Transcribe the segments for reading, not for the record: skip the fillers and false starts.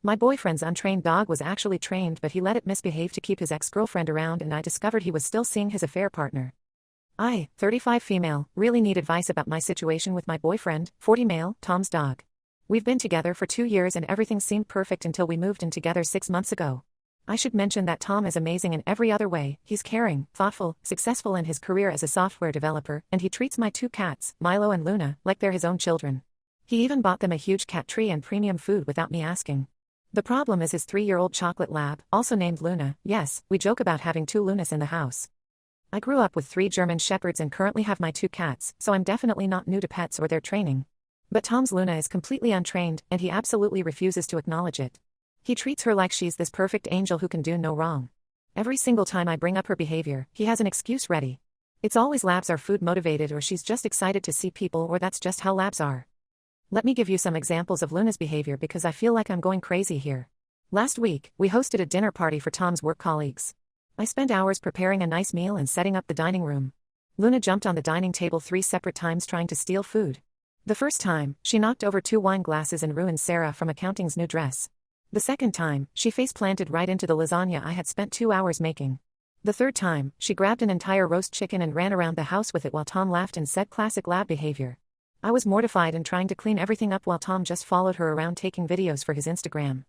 My boyfriend's untrained dog was actually trained, but he let it misbehave to keep his ex-girlfriend around, and I discovered he was still seeing his affair partner. I, 35 female, really need advice about my situation with my boyfriend, 40 male, Tom's dog. We've been together for 2 years and everything seemed perfect until we moved in together 6 months ago. I should mention that Tom is amazing in every other way. He's caring, thoughtful, successful in his career as a software developer, and he treats my 2 cats, Milo and Luna, like they're his own children. He even bought them a huge cat tree and premium food without me asking. The problem is his 3-year-old chocolate lab, also named Luna. Yes, we joke about having 2 Lunas in the house. I grew up with 3 German shepherds and currently have my 2 cats, so I'm definitely not new to pets or their training. But Tom's Luna is completely untrained, and he absolutely refuses to acknowledge it. He treats her like she's this perfect angel who can do no wrong. Every single time I bring up her behavior, he has an excuse ready. It's always labs are food motivated, or she's just excited to see people, or that's just how labs are. Let me give you some examples of Luna's behavior because I feel like I'm going crazy here. Last week, we hosted a dinner party for Tom's work colleagues. I spent hours preparing a nice meal and setting up the dining room. Luna jumped on the dining table 3 separate times trying to steal food. The first time, she knocked over 2 wine glasses and ruined Sarah from accounting's new dress. The second time, she face-planted right into the lasagna I had spent 2 hours making. The third time, she grabbed an entire roast chicken and ran around the house with it while Tom laughed and said classic lab behavior. I was mortified and trying to clean everything up while Tom just followed her around taking videos for his Instagram.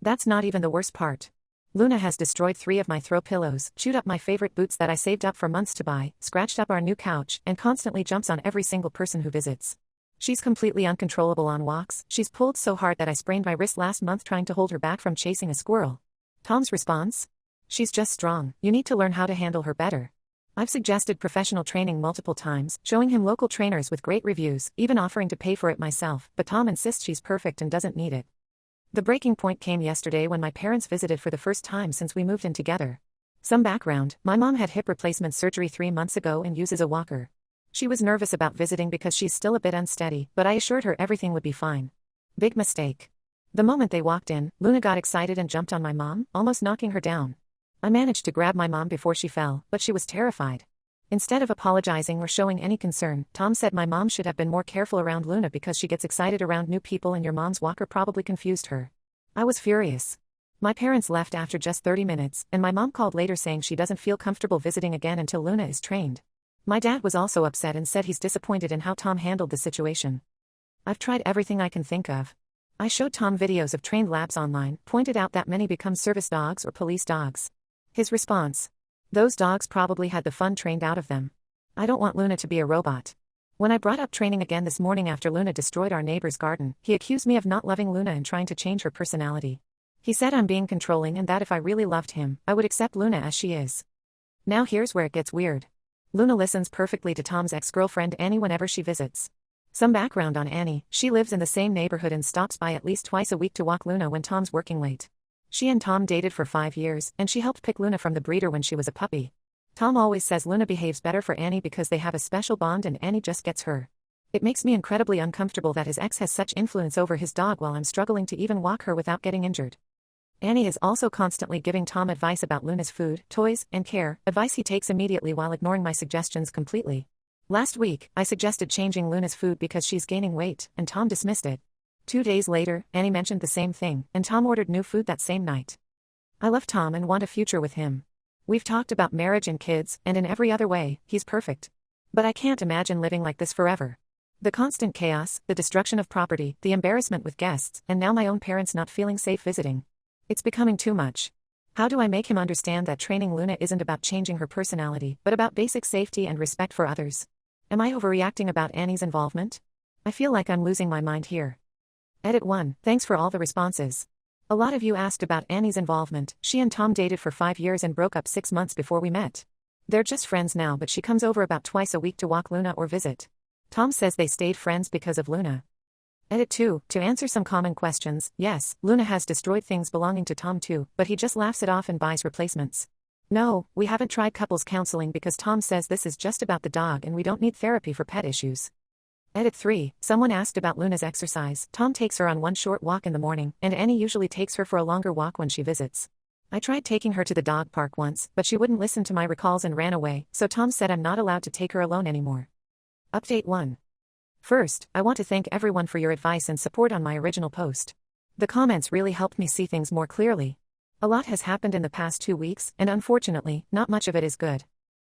That's not even the worst part. Luna has destroyed 3 of my throw pillows, chewed up my favorite boots that I saved up for months to buy, scratched up our new couch, and constantly jumps on every single person who visits. She's completely uncontrollable on walks. She's pulled so hard that I sprained my wrist last month trying to hold her back from chasing a squirrel. Tom's response? She's just strong. You need to learn how to handle her better. I've suggested professional training multiple times, showing him local trainers with great reviews, even offering to pay for it myself, but Tom insists she's perfect and doesn't need it. The breaking point came yesterday when my parents visited for the first time since we moved in together. Some background: my mom had hip replacement surgery 3 months ago and uses a walker. She was nervous about visiting because she's still a bit unsteady, but I assured her everything would be fine. Big mistake. The moment they walked in, Luna got excited and jumped on my mom, almost knocking her down. I managed to grab my mom before she fell, but she was terrified. Instead of apologizing or showing any concern, Tom said my mom should have been more careful around Luna because she gets excited around new people and your mom's walker probably confused her. I was furious. My parents left after just 30 minutes, and my mom called later saying she doesn't feel comfortable visiting again until Luna is trained. My dad was also upset and said he's disappointed in how Tom handled the situation. I've tried everything I can think of. I showed Tom videos of trained labs online, pointed out that many become service dogs or police dogs. His response: those dogs probably had the fun trained out of them. I don't want Luna to be a robot. When I brought up training again this morning after Luna destroyed our neighbor's garden, he accused me of not loving Luna and trying to change her personality. He said I'm being controlling and that if I really loved him, I would accept Luna as she is. Now here's where it gets weird. Luna listens perfectly to Tom's ex-girlfriend Annie whenever she visits. Some background on Annie: she lives in the same neighborhood and stops by at least twice a week to walk Luna when Tom's working late. She and Tom dated for 5 years, and she helped pick Luna from the breeder when she was a puppy. Tom always says Luna behaves better for Annie because they have a special bond and Annie just gets her. It makes me incredibly uncomfortable that his ex has such influence over his dog while I'm struggling to even walk her without getting injured. Annie is also constantly giving Tom advice about Luna's food, toys, and care, advice he takes immediately while ignoring my suggestions completely. Last week, I suggested changing Luna's food because she's gaining weight, and Tom dismissed it. 2 days later, Annie mentioned the same thing, and Tom ordered new food that same night. I love Tom and want a future with him. We've talked about marriage and kids, and in every other way, he's perfect. But I can't imagine living like this forever. The constant chaos, the destruction of property, the embarrassment with guests, and now my own parents not feeling safe visiting. It's becoming too much. How do I make him understand that training Luna isn't about changing her personality, but about basic safety and respect for others? Am I overreacting about Annie's involvement? I feel like I'm losing my mind here. Edit 1. Thanks for all the responses. A lot of you asked about Annie's involvement. She and Tom dated for 5 years and broke up 6 months before we met. They're just friends now, but she comes over about twice a week to walk Luna or visit. Tom says they stayed friends because of Luna. Edit 2. To answer some common questions: yes, Luna has destroyed things belonging to Tom too, but he just laughs it off and buys replacements. No, we haven't tried couples counseling because Tom says this is just about the dog and we don't need therapy for pet issues. Edit 3. Someone asked about Luna's exercise. Tom takes her on one short walk in the morning, and Annie usually takes her for a longer walk when she visits. I tried taking her to the dog park once, but she wouldn't listen to my recalls and ran away, so Tom said I'm not allowed to take her alone anymore. Update 1. First, I want to thank everyone for your advice and support on my original post. The comments really helped me see things more clearly. A lot has happened in the past 2 weeks, and unfortunately, not much of it is good.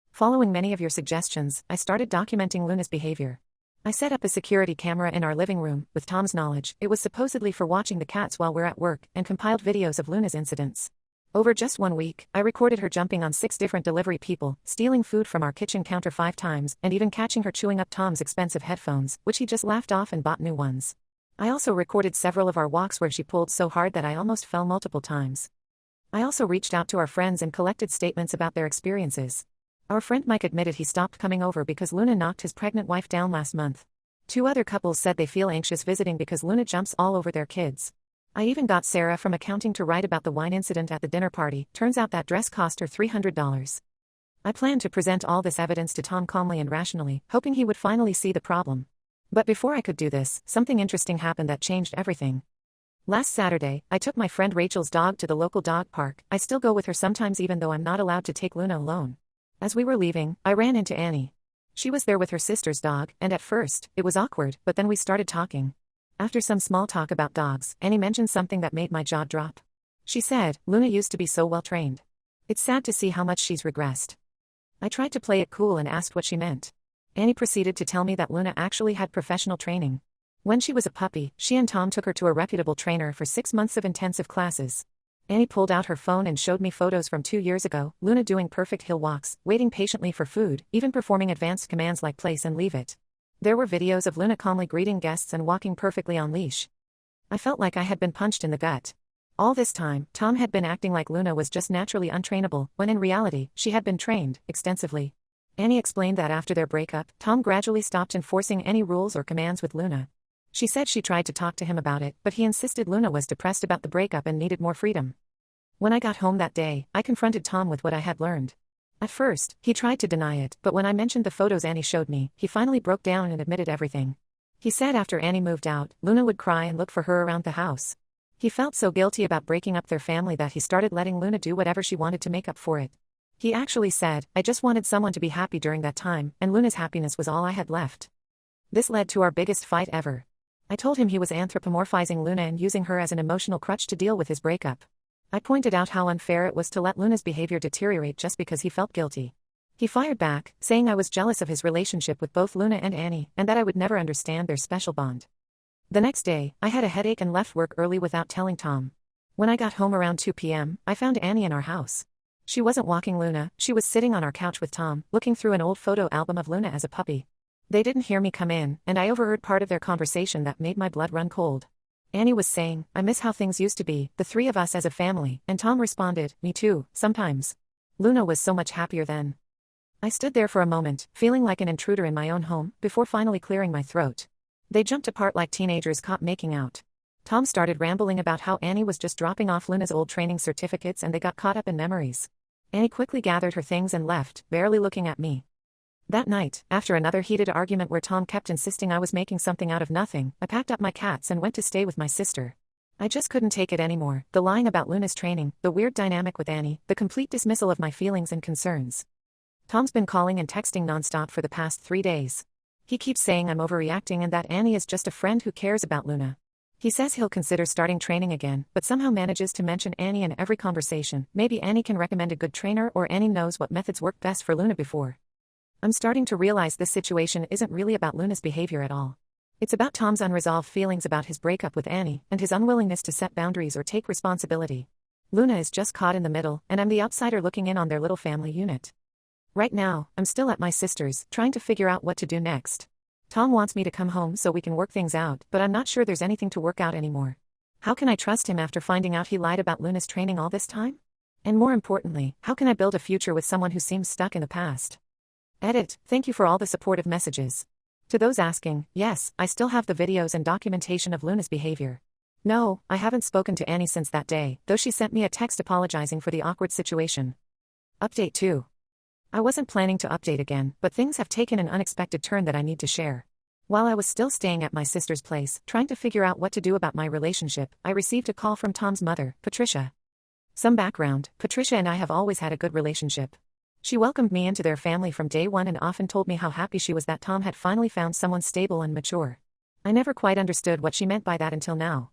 Following many of your suggestions, I started documenting Luna's behavior. I set up a security camera in our living room, with Tom's knowledge. It was supposedly for watching the cats while we're at work, and compiled videos of Luna's incidents. Over just 1 week, I recorded her jumping on 6 different delivery people, stealing food from our kitchen counter 5 times, and even catching her chewing up Tom's expensive headphones, which he just laughed off and bought new ones. I also recorded several of our walks where she pulled so hard that I almost fell multiple times. I also reached out to our friends and collected statements about their experiences. Our friend Mike admitted he stopped coming over because Luna knocked his pregnant wife down last month. 2 other couples said they feel anxious visiting because Luna jumps all over their kids. I even got Sarah from accounting to write about the wine incident at the dinner party. Turns out that dress cost her $300. I planned to present all this evidence to Tom calmly and rationally, hoping he would finally see the problem. But before I could do this, something interesting happened that changed everything. Last Saturday, I took my friend Rachel's dog to the local dog park. I still go with her sometimes even though I'm not allowed to take Luna alone. As we were leaving, I ran into Annie. She was there with her sister's dog, and at first, it was awkward, but then we started talking. After some small talk about dogs, Annie mentioned something that made my jaw drop. She said, Luna used to be so well trained. It's sad to see how much she's regressed. I tried to play it cool and asked what she meant. Annie proceeded to tell me that Luna actually had professional training. When she was a puppy, she and Tom took her to a reputable trainer for 6 months of intensive classes. Annie pulled out her phone and showed me photos from 2 years ago, Luna doing perfect hill walks, waiting patiently for food, even performing advanced commands like place and leave it. There were videos of Luna calmly greeting guests and walking perfectly on leash. I felt like I had been punched in the gut. All this time, Tom had been acting like Luna was just naturally untrainable, when in reality, she had been trained, extensively. Annie explained that after their breakup, Tom gradually stopped enforcing any rules or commands with Luna. She said she tried to talk to him about it, but he insisted Luna was depressed about the breakup and needed more freedom. When I got home that day, I confronted Tom with what I had learned. At first, he tried to deny it, but when I mentioned the photos Annie showed me, he finally broke down and admitted everything. He said after Annie moved out, Luna would cry and look for her around the house. He felt so guilty about breaking up their family that he started letting Luna do whatever she wanted to make up for it. He actually said, I just wanted someone to be happy during that time, and Luna's happiness was all I had left. This led to our biggest fight ever. I told him he was anthropomorphizing Luna and using her as an emotional crutch to deal with his breakup. I pointed out how unfair it was to let Luna's behavior deteriorate just because he felt guilty. He fired back, saying I was jealous of his relationship with both Luna and Annie, and that I would never understand their special bond. The next day, I had a headache and left work early without telling Tom. When I got home around 2 p.m., I found Annie in our house. She wasn't walking Luna, she was sitting on our couch with Tom, looking through an old photo album of Luna as a puppy. They didn't hear me come in, and I overheard part of their conversation that made my blood run cold. Annie was saying, I miss how things used to be, the 3 of us as a family, and Tom responded, me too, sometimes. Luna was so much happier then. I stood there for a moment, feeling like an intruder in my own home, before finally clearing my throat. They jumped apart like teenagers caught making out. Tom started rambling about how Annie was just dropping off Luna's old training certificates and they got caught up in memories. Annie quickly gathered her things and left, barely looking at me. That night, after another heated argument where Tom kept insisting I was making something out of nothing, I packed up my cats and went to stay with my sister. I just couldn't take it anymore, the lying about Luna's training, the weird dynamic with Annie, the complete dismissal of my feelings and concerns. Tom's been calling and texting nonstop for the past 3 days. He keeps saying I'm overreacting and that Annie is just a friend who cares about Luna. He says he'll consider starting training again, but somehow manages to mention Annie in every conversation. Maybe Annie can recommend a good trainer or Annie knows what methods work best for Luna before. I'm starting to realize this situation isn't really about Luna's behavior at all. It's about Tom's unresolved feelings about his breakup with Annie, and his unwillingness to set boundaries or take responsibility. Luna is just caught in the middle, and I'm the outsider looking in on their little family unit. Right now, I'm still at my sister's, trying to figure out what to do next. Tom wants me to come home so we can work things out, but I'm not sure there's anything to work out anymore. How can I trust him after finding out he lied about Luna's training all this time? And more importantly, how can I build a future with someone who seems stuck in the past? Edit, thank you for all the supportive messages. To those asking, yes, I still have the videos and documentation of Luna's behavior. No, I haven't spoken to Annie since that day, though she sent me a text apologizing for the awkward situation. Update 2. I wasn't planning to update again, but things have taken an unexpected turn that I need to share. While I was still staying at my sister's place, trying to figure out what to do about my relationship, I received a call from Tom's mother, Patricia. Some background, Patricia and I have always had a good relationship. She welcomed me into their family from day one and often told me how happy she was that Tom had finally found someone stable and mature. I never quite understood what she meant by that until now.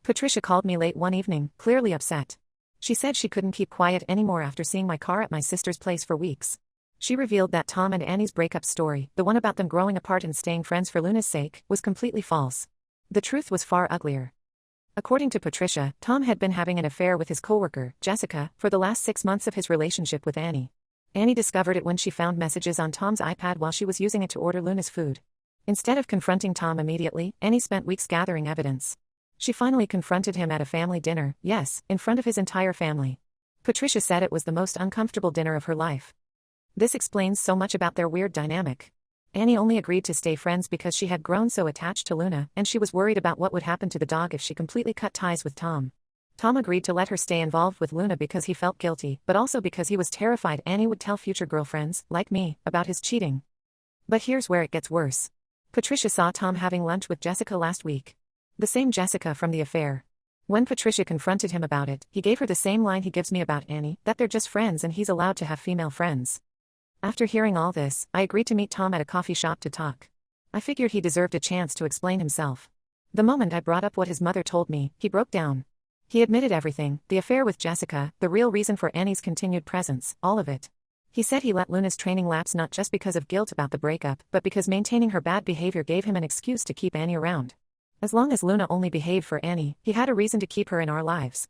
Patricia called me late one evening, clearly upset. She said she couldn't keep quiet anymore after seeing my car at my sister's place for weeks. She revealed that Tom and Annie's breakup story, the one about them growing apart and staying friends for Luna's sake, was completely false. The truth was far uglier. According to Patricia, Tom had been having an affair with his coworker, Jessica, for the last 6 months of his relationship with Annie. Annie discovered it when she found messages on Tom's iPad while she was using it to order Luna's food. Instead of confronting Tom immediately, Annie spent weeks gathering evidence. She finally confronted him at a family dinner, yes, in front of his entire family. Patricia said it was the most uncomfortable dinner of her life. This explains so much about their weird dynamic. Annie only agreed to stay friends because she had grown so attached to Luna, and she was worried about what would happen to the dog if she completely cut ties with Tom. Tom agreed to let her stay involved with Luna because he felt guilty, but also because he was terrified Annie would tell future girlfriends, like me, about his cheating. But here's where it gets worse. Patricia saw Tom having lunch with Jessica last week. The same Jessica from the affair. When Patricia confronted him about it, he gave her the same line he gives me about Annie, that they're just friends and he's allowed to have female friends. After hearing all this, I agreed to meet Tom at a coffee shop to talk. I figured he deserved a chance to explain himself. The moment I brought up what his mother told me, he broke down. He admitted everything, the affair with Jessica, the real reason for Annie's continued presence, all of it. He said he let Luna's training lapse not just because of guilt about the breakup, but because maintaining her bad behavior gave him an excuse to keep Annie around. As long as Luna only behaved for Annie, he had a reason to keep her in our lives.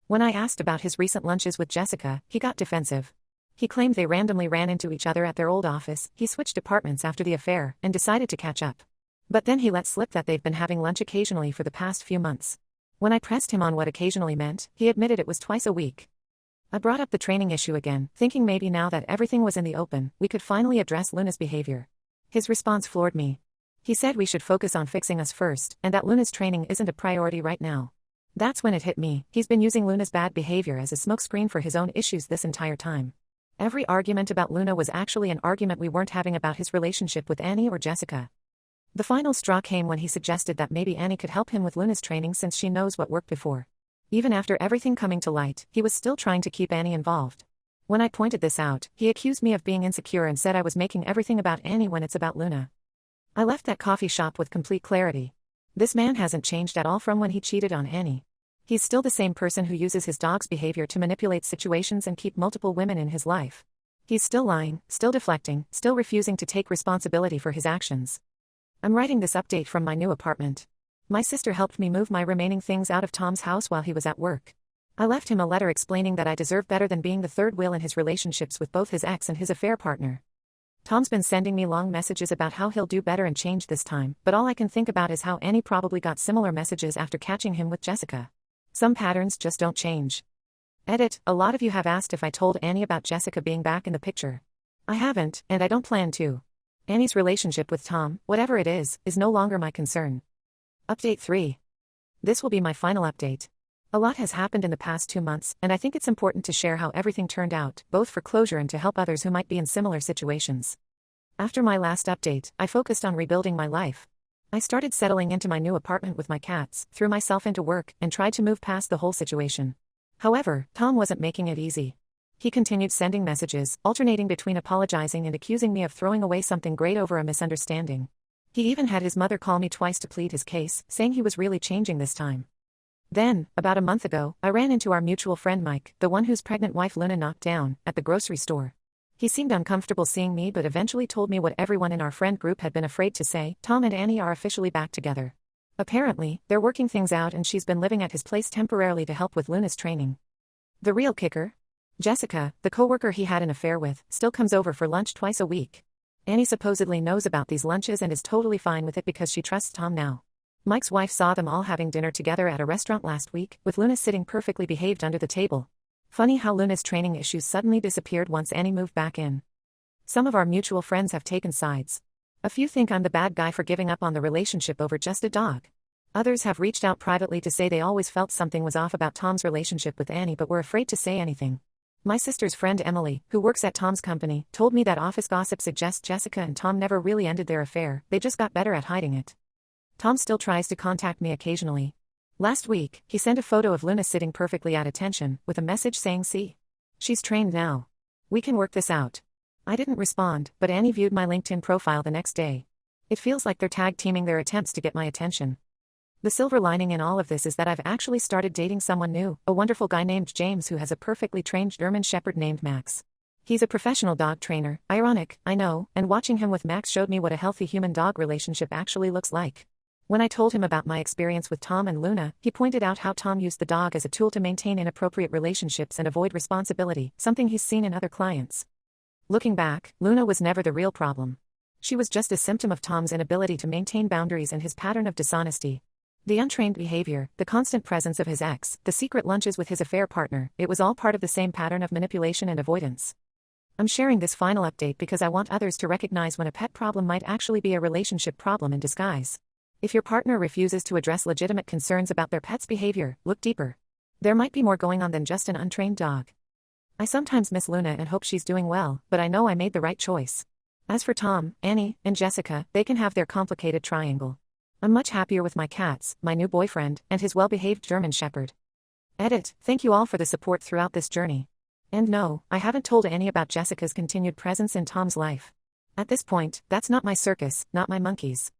When I asked about his recent lunches with Jessica, he got defensive. He claimed they randomly ran into each other at their old office, he switched apartments after the affair, and decided to catch up. But then he let slip that they've been having lunch occasionally for the past few months. When I pressed him on what occasionally meant, he admitted it was twice a week. I brought up the training issue again, thinking maybe now that everything was in the open, we could finally address Luna's behavior. His response floored me. He said we should focus on fixing us first, and that Luna's training isn't a priority right now. That's when it hit me, he's been using Luna's bad behavior as a smokescreen for his own issues this entire time. Every argument about Luna was actually an argument we weren't having about his relationship with Annie or Jessica. The final straw came when he suggested that maybe Annie could help him with Luna's training since she knows what worked before. Even after everything coming to light, he was still trying to keep Annie involved. When I pointed this out, he accused me of being insecure and said I was making everything about Annie when it's about Luna. I left that coffee shop with complete clarity. This man hasn't changed at all from when he cheated on Annie. He's still the same person who uses his dog's behavior to manipulate situations and keep multiple women in his life. He's still lying, still deflecting, still refusing to take responsibility for his actions. I'm writing this update from my new apartment. My sister helped me move my remaining things out of Tom's house while he was at work. I left him a letter explaining that I deserve better than being the third wheel in his relationships with both his ex and his affair partner. Tom's been sending me long messages about how he'll do better and change this time, but all I can think about is how Annie probably got similar messages after catching him with Jessica. Some patterns just don't change. Edit, a lot of you have asked if I told Annie about Jessica being back in the picture. I haven't, and I don't plan to. Annie's relationship with Tom, whatever it is no longer my concern. Update 3. This will be my final update. A lot has happened in the past 2 months, and I think it's important to share how everything turned out, both for closure and to help others who might be in similar situations. After my last update, I focused on rebuilding my life. I started settling into my new apartment with my cats, threw myself into work, and tried to move past the whole situation. However, Tom wasn't making it easy. He continued sending messages, alternating between apologizing and accusing me of throwing away something great over a misunderstanding. He even had his mother call me twice to plead his case, saying he was really changing this time. Then, about a month ago, I ran into our mutual friend Mike, the one whose pregnant wife Luna knocked down, at the grocery store. He seemed uncomfortable seeing me but eventually told me what everyone in our friend group had been afraid to say: Tom and Annie are officially back together. Apparently, they're working things out and she's been living at his place temporarily to help with Luna's training. The real kicker? Jessica, the coworker he had an affair with, still comes over for lunch twice a week. Annie supposedly knows about these lunches and is totally fine with it because she trusts Tom now. Mike's wife saw them all having dinner together at a restaurant last week, with Luna sitting perfectly behaved under the table. Funny how Luna's training issues suddenly disappeared once Annie moved back in. Some of our mutual friends have taken sides. A few think I'm the bad guy for giving up on the relationship over just a dog. Others have reached out privately to say they always felt something was off about Tom's relationship with Annie but were afraid to say anything. My sister's friend Emily, who works at Tom's company, told me that office gossip suggests Jessica and Tom never really ended their affair, they just got better at hiding it. Tom still tries to contact me occasionally. Last week, he sent a photo of Luna sitting perfectly at attention, with a message saying, "See? She's trained now. We can work this out." I didn't respond, but Annie viewed my LinkedIn profile the next day. It feels like they're tag-teaming their attempts to get my attention. The silver lining in all of this is that I've actually started dating someone new, a wonderful guy named James who has a perfectly trained German Shepherd named Max. He's a professional dog trainer, ironic, I know, and watching him with Max showed me what a healthy human-dog relationship actually looks like. When I told him about my experience with Tom and Luna, he pointed out how Tom used the dog as a tool to maintain inappropriate relationships and avoid responsibility, something he's seen in other clients. Looking back, Luna was never the real problem. She was just a symptom of Tom's inability to maintain boundaries and his pattern of dishonesty. The untrained behavior, the constant presence of his ex, the secret lunches with his affair partner, it was all part of the same pattern of manipulation and avoidance. I'm sharing this final update because I want others to recognize when a pet problem might actually be a relationship problem in disguise. If your partner refuses to address legitimate concerns about their pet's behavior, look deeper. There might be more going on than just an untrained dog. I sometimes miss Luna and hope she's doing well, but I know I made the right choice. As for Tom, Annie, and Jessica, they can have their complicated triangle. I'm much happier with my cats, my new boyfriend, and his well-behaved German Shepherd. Edit. Thank you all for the support throughout this journey. And no, I haven't told Annie about Jessica's continued presence in Tom's life. At this point, that's not my circus, not my monkeys.